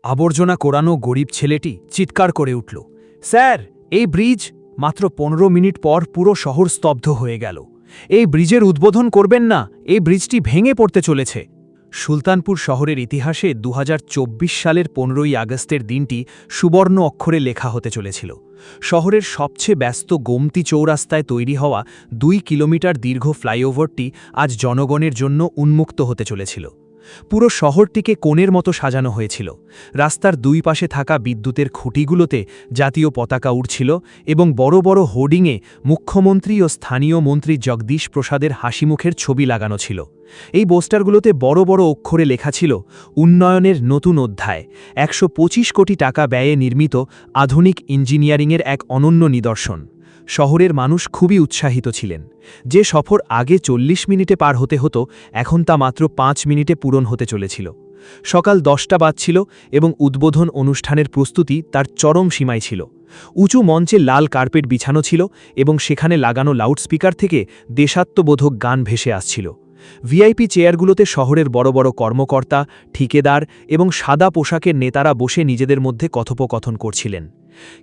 আবর্জনা কোড়ানো গরিব ছেলেটি চিৎকার করে উঠল, স্যার, এই ব্রিজ! মাত্র ১৫ মিনিট পর পুরো শহর স্তব্ধ হয়ে গেল। এই ব্রিজের উদ্বোধন করবেন না, এই ব্রিজটি ভেঙে পড়তে চলেছে। সুলতানপুর শহরের ইতিহাসে ২০২৪ সালের ১৫ই আগস্টের দিনটি সুবর্ণ অক্ষরে লেখা হতে চলেছিল। শহরের সবচেয়ে ব্যস্ত গোমতী চৌরাস্তায় তৈরি হওয়া ২ কিলোমিটার দীর্ঘ ফ্লাইওভারটি আজ জনগণের জন্য উন্মুক্ত হতে চলেছিল। পুরো শহরটিকে কোণের মতো সাজানো হয়েছিল। রাস্তার দুই পাশে থাকা বিদ্যুতের খুঁটিগুলোতে জাতীয় পতাকা উড়ছিল এবং বড় বড় হোর্ডিংয়ে মুখ্যমন্ত্রী ও স্থানীয় মন্ত্রী জগদীশ প্রসাদের হাসিমুখের ছবি লাগানো ছিল। এই পোস্টারগুলোতে বড় বড় অক্ষরে লেখা ছিল, উন্নয়নের নতুন অধ্যায়, ১২৫ কোটি টাকা ব্যয়ে নির্মিত আধুনিক ইঞ্জিনিয়ারিংয়ের এক অনন্য নিদর্শন। শহরের মানুষ খুবই উৎসাহিত ছিলেন। যে সফর আগে ৪০ মিনিটে পার হতে হতো, এখন তা মাত্র ৫ মিনিটে পূরণ হতে চলেছিল। সকাল ১০টা বাজছিল এবং উদ্বোধন অনুষ্ঠানের প্রস্তুতি তার চরম সীমায় ছিল। উঁচু মঞ্চে লাল কার্পেট বিছানো ছিল এবং সেখানে লাগানো লাউডস্পিকার থেকে দেশাত্মবোধক গান ভেসে আসছিল। ভিআইপি চেয়ারগুলোতে শহরের বড় বড় কর্মকর্তা, ঠিকাদার এবং সাদা পোশাকের নেতারা বসে নিজেদের মধ্যে কথোপকথন করছিলেন।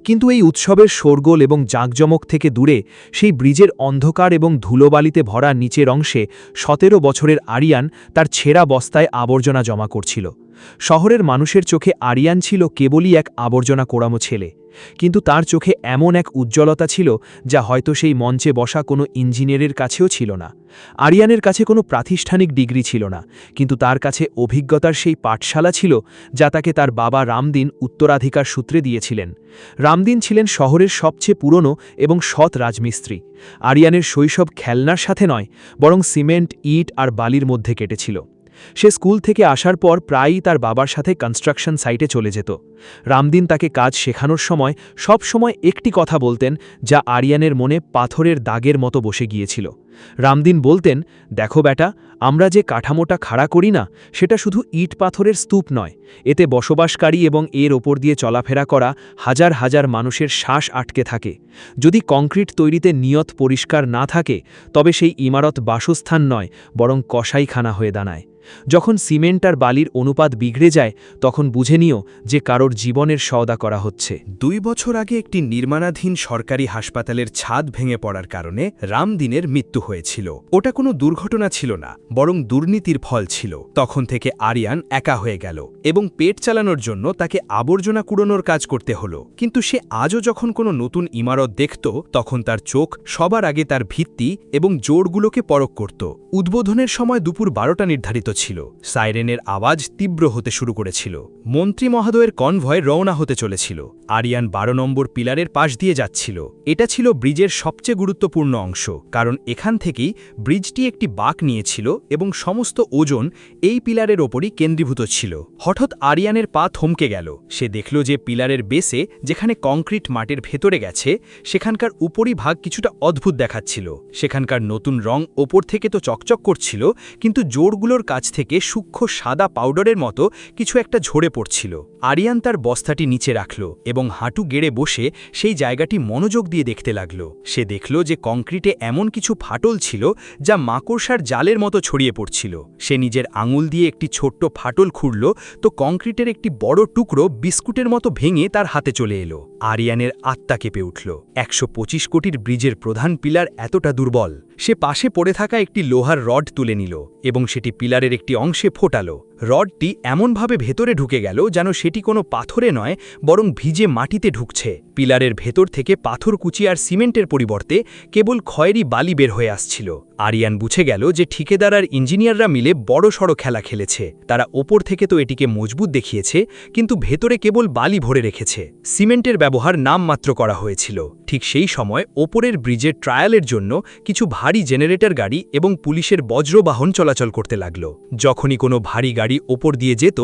কিন্তু এই উৎসবের শোরগোল এবং জাঁকজমক থেকে দূরে সেই ব্রিজের অন্ধকার এবং ধুলোবালিতে ভরা নিচের অংশে ১৭ বছরের আরিয়ান তার ছেঁড়া বস্তায় আবর্জনা জমা করছিল। শহরের মানুষের চোখে আরিয়ান ছিল কেবলই এক আবর্জনা কোড়ানো ছেলে, কিন্তু তার চোখে এমন এক উজ্জ্বলতা ছিল যা হয়তো সেই মঞ্চে বসা কোনো ইঞ্জিনিয়ারের কাছেও ছিল না। আরিয়ানের কাছে কোনো প্রাতিষ্ঠানিক ডিগ্রি ছিল না, কিন্তু তার কাছে অভিজ্ঞতার সেই পাঠশালা ছিল যা তাকে তার বাবা রামদিন উত্তরাধিকার সূত্রে দিয়েছিলেন। রামদিন ছিলেন শহরের সবচেয়ে পুরনো এবং সৎ রাজমিস্ত্রি। আরিয়ানের শৈশব খেলনার সাথে নয়, বরং সিমেন্ট, ইট আর বালির মধ্যে কেটেছিল। সে স্কুল থেকে আসার পর প্রায়ই তার বাবার সাথে কনস্ট্রাকশন সাইটে চলে যেত। রামদিন তাকে কাজ শেখানোর সময় সব সময় একটি কথা বলতেন যা আরিয়ানের মনে পাথরের দাগের মতো বসে গিয়েছিল। রামদিন বলতেন, দেখো বেটা, আমরা যে কাঠামোটা খাড়া করি না, সেটা শুধু ইট পাথরের স্তূপ নয়, এতে বসবাসকারী এবং এর ওপর দিয়ে চলাফেরা করা হাজার হাজার মানুষের শ্বাস আটকে থাকে। যদি কংক্রিট তৈরিতে নিয়ত পরিষ্কার না থাকে, তবে সেই ইমারত বাসস্থান নয়, বরং কসাইখানা হয়ে দাঁড়ায়। যখন সিমেন্ট আর বালির অনুপাত বিগড়ে যায়, তখন বুঝে নিও যে কারোর জীবনের সওদা করা হচ্ছে। ২ বছর আগে একটি নির্মাণাধীন সরকারি হাসপাতালের ছাদ ভেঙে পড়ার কারণে রামদিনের মৃত্যু হয়েছিল। ওটা কোনো দুর্ঘটনা ছিল না, বরং দুর্নীতির ফল ছিল। তখন থেকে আরিয়ান একা হয়ে গেল এবং পেট চালানোর জন্য তাকে আবর্জনা কুড়োনোর কাজ করতে হলো। কিন্তু সে আজও যখন কোনো নতুন ইমারত দেখত, তখন তার চোখ সবার আগে তার ভিত্তি এবং জোড়গুলোকে পরখ করত। উদ্বোধনের সময় দুপুর ১২টা নির্ধারিত ছিল। সাইরেনের আওয়াজ তীব্র হতে শুরু করেছিল। মন্ত্রী মহোদয়ের কনভয় রওনা হতে চলেছিল। আরিয়ান ১২ নম্বর পিলারের পাশ দিয়ে যাচ্ছিল। এটা ছিল ব্রিজের সবচেয়ে গুরুত্বপূর্ণ অংশ, কারণ এখান থেকেই ব্রিজটি একটি বাঁক নিয়েছিল এবং সমস্ত ওজন এই পিলারের ওপরই কেন্দ্রীভূত ছিল। হঠাৎ আরিয়ানের পা থমকে গেল। সে দেখল যে পিলারের বেসে, যেখানে কংক্রিট মাটির ভেতরে গেছে, সেখানকার উপরিভাগ কিছুটা অদ্ভুত দেখাচ্ছিল। সেখানকার নতুন রং ওপর থেকে তো চকচক করছিল, কিন্তু জোড়গুলোর কাছ থেকে সূক্ষ্ম সাদা পাউডারের মতো কিছু একটা ঝরে পড়ছিল। আরিয়ান তার বস্তাটি নিচে রাখল এবং হাঁটু গেড়ে বসে সেই জায়গাটি মনোযোগ দিয়ে দেখতে লাগল। সে দেখল যে কংক্রিটে এমন কিছু ফাটল ছিল যা মাকড়সার জালের মতো ছড়িয়ে পড়ছিল। সে নিজের আঙুল দিয়ে একটি ছোট্ট ফাটল খুঁড়ল, তো কংক্রিটের একটি বড় টুকরো বিস্কুটের মতো ভেঙে তার হাতে চলে এলো। আরিয়ানের আত্মা কেঁপে উঠল। ১২৫ কোটির ব্রিজের প্রধান পিলার এতটা দুর্বল। সে পাশে পড়ে থাকা একটি লোহার রড তুলে নিল এবং সেটি পিলারের একটি অংশে ফোটালো। রডটি এমনভাবে ভেতরে ঢুকে গেল যেন সেটি কোনো পাথরে নয়, বরং ভিজে মাটিতে ঢুকছে। পিলারের ভেতর থেকে পাথরকুচি আর সিমেন্টের পরিবর্তে কেবল খয়েরি বালি বের হয়ে আসছিল। আরিয়ান বুঝে গেল যে ঠিকাদার আর ইঞ্জিনিয়াররা মিলে বড়সড় খেলা খেলেছে। তারা ওপর থেকে তো এটিকে মজবুত দেখিয়েছে, কিন্তু ভেতরে কেবল বালি ভরে রেখেছে। সিমেন্টের ব্যবহার নামমাত্র করা হয়েছিল। ঠিক সেই সময় ওপরের ব্রিজের ট্রায়ালের জন্য কিছু ভারী জেনারেটর গাড়ি এবং পুলিশের বজ্রবাহন চলাচল করতে লাগল। যখনই কোনো ভারী গাড়ি ওপর দিয়ে যেত,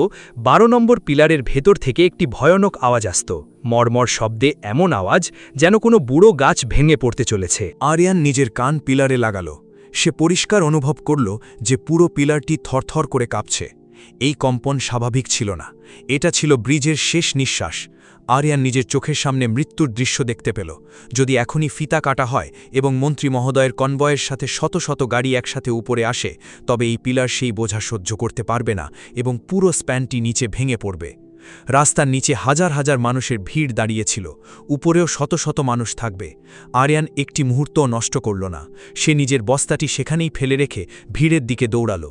১২ নম্বর পিলারের ভেতর থেকে একটি ভয়ানক আওয়াজ আসত। মর্মর শব্দে এমন আওয়াজ যেন কোনো বুড়ো গাছ ভেঙে পড়তে চলেছে। আরিয়ান নিজের কান পিলারে লাগাল। সে পরিষ্কার অনুভব করল যে পুরো পিলারটি থরথর করে কাঁপছে। এই কম্পন স্বাভাবিক ছিল না, এটা ছিল ব্রিজের শেষ নিঃশ্বাস। আরিয়ান নিজের চোখের সামনে মৃত্যুর দৃশ্য দেখতে পেল। যদি এখনই ফিতা কাটা হয় এবং মন্ত্রী মহোদয়ের কনভয়ের সাথে শত শত গাড়ি একসাথে উপরে আসে, তবে এই পিলার সেই বোঝা সহ্য করতে পারবে না এবং পুরো স্প্যানটি নিচে ভেঙে পড়বে। রাস্তার নিচে হাজার হাজার মানুষের ভিড় দাঁড়িয়েছিল, উপরেও শত শত মানুষ থাকবে। আরিয়ান একটি মুহূর্তও নষ্ট করল না। সে নিজের বস্তাটি সেখানেই ফেলে রেখে ভিড়ের দিকে দৌড়াল।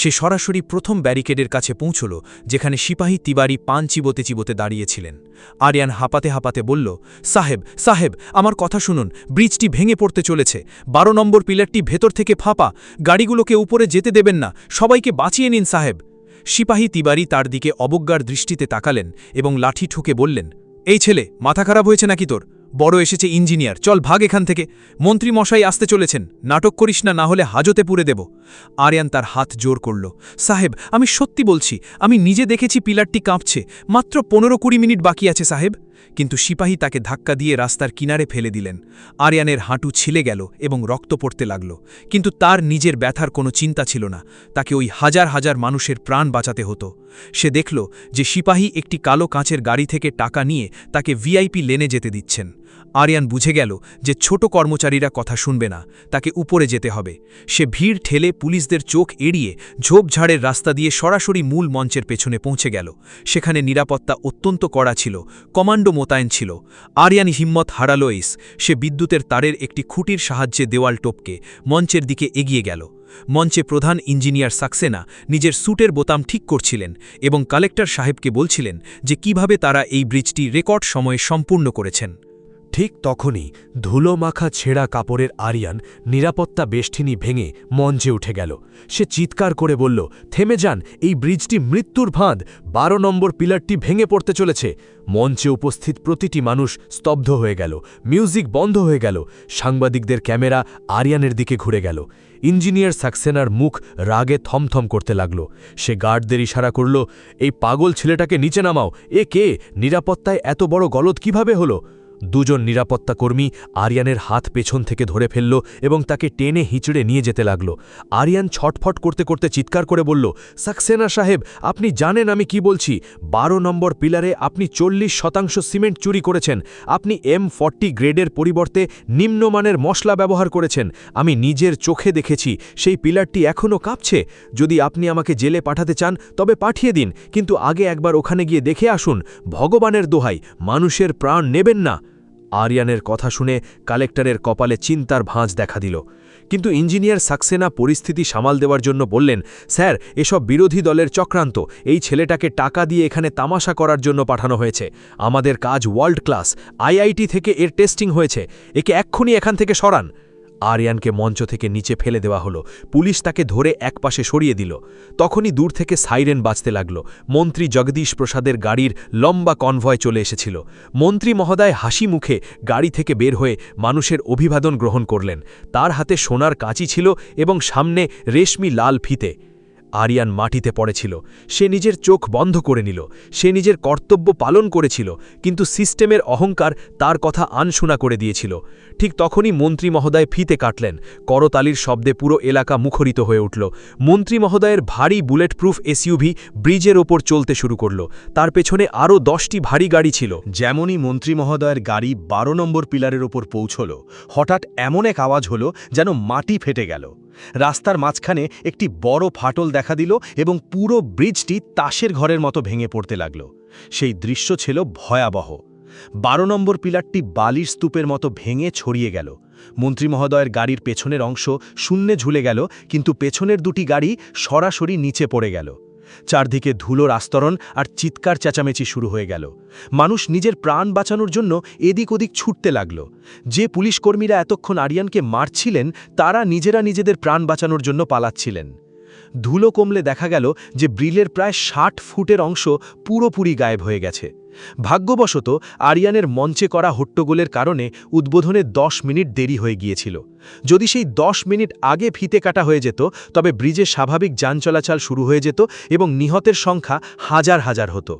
সে সরাসরি প্রথম ব্যারিকেডের কাছে পৌঁছল, যেখানে সিপাহী তিবারি পান চিবোতে চিবোতে দাঁড়িয়েছিলেন। আরিয়ান হাঁপাতে হাঁপাতে বলল, সাহেব সাহেব, আমার কথা শুনুন, ব্রিজটি ভেঙে পড়তে চলেছে। 12 নম্বর পিলারটি ভেতর থেকে ফাঁপা, গাড়িগুলোকে উপরে যেতে দেবেন না, সবাইকে বাঁচিয়ে নিন সাহেব। সিপাহী তিবারি তার দিকে অবজ্ঞার দৃষ্টিতে তাকালেন এবং লাঠি ঠুকে বললেন, এই ছেলে, মাথা খারাপ হয়েছে নাকি তোর? বড় এসেছে ইঞ্জিনিয়ার, চল ভাগ এখান থেকে। মন্ত্রী মশাই আসতে চলেছেন, নাটক করিস না, না হলে হাজতে পুরে দেব। আরিয়ান তার হাত জোর করল, সাহেব, আমি সত্যি বলছি, আমি নিজে দেখেছি পিলারটি কাঁপছে, মাত্র 15-20 মিনিট বাকি আছে সাহেব। কিন্তু সিপাহী তাকে ধাক্কা দিয়ে রাস্তার কিনারে ফেলে দিলেন। আরিয়ানের হাঁটু ছিলে গেল এবং রক্ত পড়তে লাগল, কিন্তু তার নিজের ব্যথার কোনো চিন্তা ছিল না। তাকে ওই হাজার হাজার মানুষের প্রাণ বাঁচাতে হতো। সে দেখল যে সিপাহী একটি কালো কাঁচের গাড়ি থেকে টাকা নিয়ে তাকে ভিআইপি লেনে যেতে দিচ্ছেন। আরিয়ান বুঝে গেল যে ছোট কর্মচারীরা কথা শুনবে না, তাকে উপরে যেতে হবে। সে ভিড় ঠেলে পুলিশদের চোখ এড়িয়ে ঝোপঝাড়ের রাস্তা দিয়ে সরাসরি মূল মঞ্চের পেছনে পৌঁছে গেল। সেখানে নিরাপত্তা অত্যন্ত কড়া ছিল, কমান্ডো মোতায়েন ছিল। আরিয়ান হিম্মত হারালো। সে বিদ্যুতের তারের একটি খুঁটির সাহায্যে দেওয়াল টপকে মঞ্চের দিকে এগিয়ে গেল। মঞ্চে প্রধান ইঞ্জিনিয়ার সাক্সেনা নিজের স্যুটের বোতাম ঠিক করছিলেন এবং কালেক্টর সাহেবকে বলছিলেন যে কিভাবে তারা এই ব্রিজটি রেকর্ড সময়ে সম্পূর্ণ করেছেন। ঠিক তখনই ধুলোমাখা ছেঁড়া কাপড়ের আরিয়ান নিরাপত্তা বেষ্টিনী ভেঙে মঞ্চে উঠে গেল। সে চিৎকার করে বলল, থেমে যান, এই ব্রিজটি মৃত্যুর ফাঁদ, 12 নম্বর পিলারটি ভেঙে পড়তে চলেছে। মঞ্চে উপস্থিত প্রতিটি মানুষ স্তব্ধ হয়ে গেল, মিউজিক বন্ধ হয়ে গেল, সাংবাদিকদের ক্যামেরা আরিয়ানের দিকে ঘুরে গেল। ইঞ্জিনিয়ার সাক্সেনার মুখ রাগে থমথম করতে লাগল। সে গার্ডদের ইশারা করল, এই পাগল ছেলেটাকে নিচে নামাও। এ কে? নিরাপত্তায় এত বড় গলদ কিভাবে হলো? 2 জন নিরাপত্তা কর্মী আরিয়ানের হাত পেছন থেকে ধরে ফেলল এবং তাকে টেনে হিঁচড়ে নিয়ে যেতে লাগল। আরিয়ান ছটফট করতে করতে চিৎকার করে বলল, সাক্সেনা সাহেব, আপনি জানেন আমি কি বলছি। 12 নম্বর পিলারে আপনি 40% সিমেন্ট চুরি করেছেন। আপনি M40 গ্রেডের পরিবর্তে নিম্নমানের মশলা ব্যবহার করেছেন। আমি নিজের চোখে দেখেছি সেই পিলারটি এখনও কাঁপছে। যদি আপনি আমাকে জেলে পাঠাতে চান তবে পাঠিয়ে দিন, কিন্তু আগে একবার ওখানে গিয়ে দেখে আসুন। ভগবানের দোহাই, মানুষের প্রাণ নেবেন না। আরিয়ানের কথা শুনে কালেক্টরের কপালে চিন্তার ভাঁজ দেখা দিল। কিন্তু ইঞ্জিনিয়ার সাক্সেনা পরিস্থিতি সামাল দেওয়ার জন্য বললেন, স্যার, এসব বিরোধী দলের চক্রান্ত। এই ছেলেটাকে টাকা দিয়ে এখানে তামাশা করার জন্য পাঠানো হয়েছে। আমাদের কাজ ওয়ার্ল্ড ক্লাস, আইআইটি থেকে এর টেস্টিং হয়েছে। একে এক্ষুনি এখান থেকে সরান। আরিয়ানকে মঞ্চ থেকে নিচে ফেলে দেওয়া হলো। পুলিশ তাকে ধরে একপাশে সরিয়ে দিল। তখনই দূর থেকে সাইরেন বাজতে লাগল। মন্ত্রী জগদীশ প্রসাদের গাড়ির লম্বা কনভয় চলে এসেছিল। মন্ত্রী মহোদয় হাসি মুখে গাড়ি থেকে বের হয়ে মানুষের অভিবাদন গ্রহণ করলেন। তার হাতে সোনার কাঁচি ছিল এবং সামনে রেশমি লাল ফিতে। আরিয়ান মাটিতে পড়েছিল। সে নিজের চোখ বন্ধ করে নিল। সে নিজের কর্তব্য পালন করেছিল, কিন্তু সিস্টেমের অহংকার তার কথা আনশোনা করে দিয়েছিল। ঠিক তখনই মন্ত্রী মহোদয় ফিতে কাটলেন। করতালির শব্দে পুরো এলাকা মুখরিত হয়ে উঠল। মন্ত্রী মহোদয়ের ভারী বুলেট প্রুফ এসইউভি ব্রিজের ওপর চলতে শুরু করল। তার পেছনে আরও 10টি ভারী গাড়ি ছিল। যেমনই মন্ত্রী মহোদয়ের গাড়ি 12 নম্বর পিলারের ওপর পৌঁছল, হঠাৎ এমন এক আওয়াজ হলো যেন মাটি ফেটে গেল। রাস্তার মাঝখানে একটি বড় ফাটল দেখা দিল এবং পুরো ব্রিজটি তাসের ঘরের মতো ভেঙে পড়তে লাগল। সেই দৃশ্য ছিল ভয়াবহ। 12 নম্বর পিলারটি বালির স্তূপের মতো ভেঙে ছড়িয়ে গেল। মন্ত্রী মহোদয়ের গাড়ির পেছনের অংশ শূন্যে ঝুলে গেল, কিন্তু পেছনের 2টি গাড়ি সরাসরি নিচে পড়ে গেল। চারদিকে ধুলোর আস্তরণ আর চিৎকার চেঁচামেচি শুরু হয়ে গেল। মানুষ নিজের প্রাণ বাঁচানোর জন্য এদিক ওদিক ছুটতে লাগল। যে পুলিশকর্মীরা এতক্ষণ আরিয়ানকে মারছিলেন, তারা নিজেরা নিজেদের প্রাণ বাঁচানোর জন্য পালাচ্ছিলেন। ধুলো কমলে দেখা গেল যে ব্রিলের প্রায় 60 ফুটের অংশ পুরোপুরি গায়েব হয়ে গেছে। ভাগ্যবশত আরিয়ানের মঞ্চে করা হট্টগোলের কারণে উদ্বোধনে 10 মিনিট দেরি হয়ে গিয়েছিল। যদি সেই 10 মিনিট আগে ফিতে কাটা হয়ে যেত, তবে ব্রিজে স্বাভাবিক যান চলাচল শুরু হয়ে যেত এবং নিহতের সংখ্যা হাজার হাজার হতো।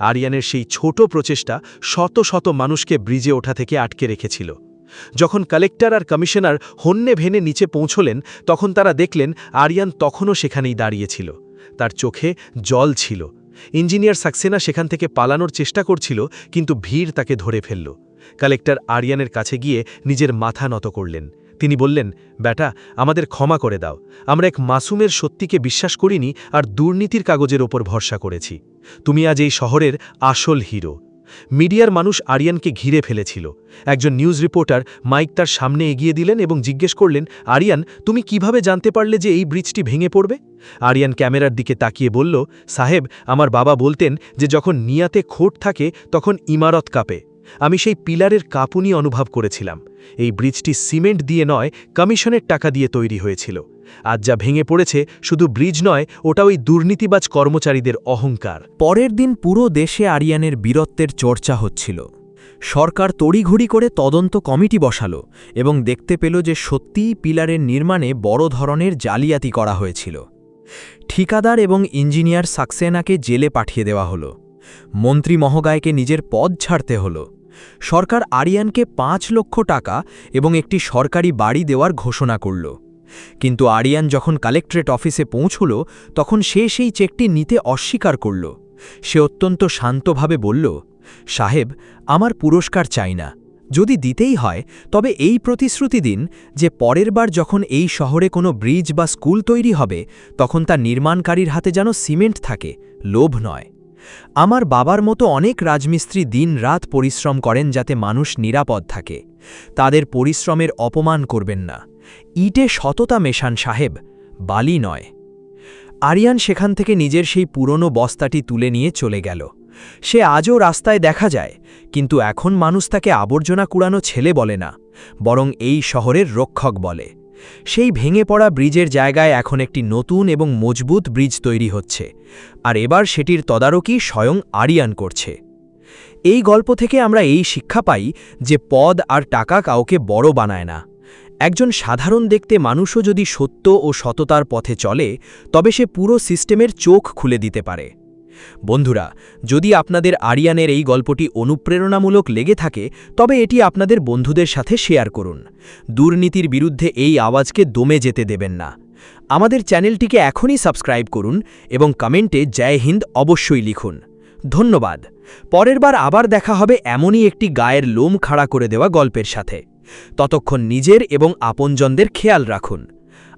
আরিয়ানের সেই ছোট প্রচেষ্টা শত শত মানুষকে ব্রিজে ওঠা থেকে আটকে রেখেছিল। যখন কালেক্টর আর কমিশনার হন্যে ভেনে নিচে পৌঁছলেন, তখন তারা দেখলেন আরিয়ান তখনও সেখানেই দাঁড়িয়েছিল। তার চোখে জল ছিল। ইঞ্জিনিয়ার সাক্সেনা সেখান থেকে পালানোর চেষ্টা করছিল, কিন্তু ভিড় তাকে ধরে ফেলল। কালেক্টর আরিয়ানের কাছে গিয়ে নিজের মাথা নত করলেন। তিনি বললেন, বেটা, আমাদের ক্ষমা করে দাও। আমরা এক মাসুমের সত্যিকে বিশ্বাস করিনি আর দুর্নীতির কাগজের ওপর ভরসা করেছি। তুমি আজ এই শহরের আসল হিরো। মিডিয়ার মানুষ আরিয়ানকে ঘিরে ফেলেছিল। একজন নিউজ রিপোর্টার মাইক তার সামনে এগিয়ে দিলেন এবং জিজ্ঞেস করলেন, আরিয়ান, তুমি কিভাবে জানতে পারলে যে এই ব্রিজটি ভেঙে পড়বে? আরিয়ান ক্যামেরার দিকে তাকিয়ে বলল, সাহেব, আমার বাবা বলতেন যে যখন নিয়াতে খোট থাকে তখন ইমারত কাঁপে। আমি সেই পিলারের কাঁপুনি অনুভব করেছিলাম। এই ব্রিজটি সিমেন্ট দিয়ে নয়, কমিশনের টাকা দিয়ে তৈরি হয়েছিল। আজ যা ভেঙে পড়েছে শুধু ব্রিজ নয়, ওটা ওই দুর্নীতিবাজ কর্মচারীদের অহংকার। পরের দিন পুরো দেশে আরিয়ানের বীরত্বের চর্চা হচ্ছিল। সরকার তড়িঘড়ি করে তদন্ত কমিটি বসালো এবং দেখতে পেল যে সত্যিই পিলারের নির্মাণে বড় ধরনের জালিয়াতি করা হয়েছিল। ঠিকাদার এবং ইঞ্জিনিয়ার সাক্সেনাকে জেলে পাঠিয়ে দেওয়া হলো। মন্ত্রী মহোদয়কে নিজের পদ ছাড়তে হলো। সরকার আরিয়ানকে ৫ লক্ষ টাকা এবং একটি সরকারি বাড়ি দেওয়ার ঘোষণা করল। কিন্তু আরিয়ান যখন কালেক্টরেট অফিসে পৌঁছল তখন সে সেই চেকটি নিতে অস্বীকার করল। সে অত্যন্ত শান্তভাবে বলল, সাহেব, আমার পুরস্কার চাই না। যদি দিতেই হয় তবে এই প্রতিশ্রুতি দিন যে পরের বার যখন এই শহরে কোনো ব্রিজ বা স্কুল তৈরি হবে তখন তা নির্মাণকারীর হাতে যেন সিমেন্ট থাকে, লোভ নয়। আমার বাবার মতো অনেক রাজমিস্ত্রি দিন-রাত পরিশ্রম করেন যাতে মানুষ নিরাপদ থাকে। তাদের পরিশ্রমের অপমান করবেন না। ইটে সততা মেশান সাহেব, বালি নয়। আরিয়ান সেখান থেকে নিজের সেই পুরনো বস্তাটি তুলে নিয়ে চলে গেল। সে আজও রাস্তায় দেখা যায়, কিন্তু এখন মানুষ তাকে আবর্জনা কুড়ানো ছেলে বলে না, বরং এই শহরের রক্ষক বলে। সেই ভেঙে পড়া ব্রিজের জায়গায় এখন একটি নতুন এবং মজবুত ব্রিজ তৈরি হচ্ছে, আর এবার সেটির তদারকি স্বয়ং আরিয়ান করছে। এই গল্প থেকে আমরা এই শিক্ষা পাই যে পদ আর টাকা কাউকে বড় বানায় না। একজন সাধারণ দেখতে মানুষও যদি সত্য ও সততার পথে চলে তবে সে পুরো সিস্টেমের চোখ খুলে দিতে পারে। বন্ধুরা, যদি আপনাদের আরিয়ানের এই গল্পটি অনুপ্রেরণামূলক লেগে থাকে তবে এটি আপনাদের বন্ধুদের সাথে শেয়ার করুন। দুর্নীতির বিরুদ্ধে এই আওয়াজকে দমে যেতে দেবেন না। আমাদের চ্যানেলটিকে এখনই সাবস্ক্রাইব করুন এবং কমেন্টে জয় হিন্দ অবশ্যই লিখুন। ধন্যবাদ। পরের বার আবার দেখা হবে এমনই একটি গায়ের লোম খাড়া করে দেওয়া গল্পের সাথে। ততক্ষণ নিজের এবং আপনজনদের খেয়াল রাখুন।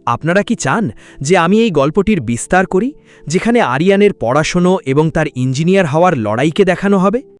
আপনারা কি চান যে আমি এই গল্পটির বিস্তার করি, যেখানে আরিয়ানের পড়াশোনা এবং তার ইঞ্জিনিয়ার হওয়ার লড়াইকে দেখানো হবে?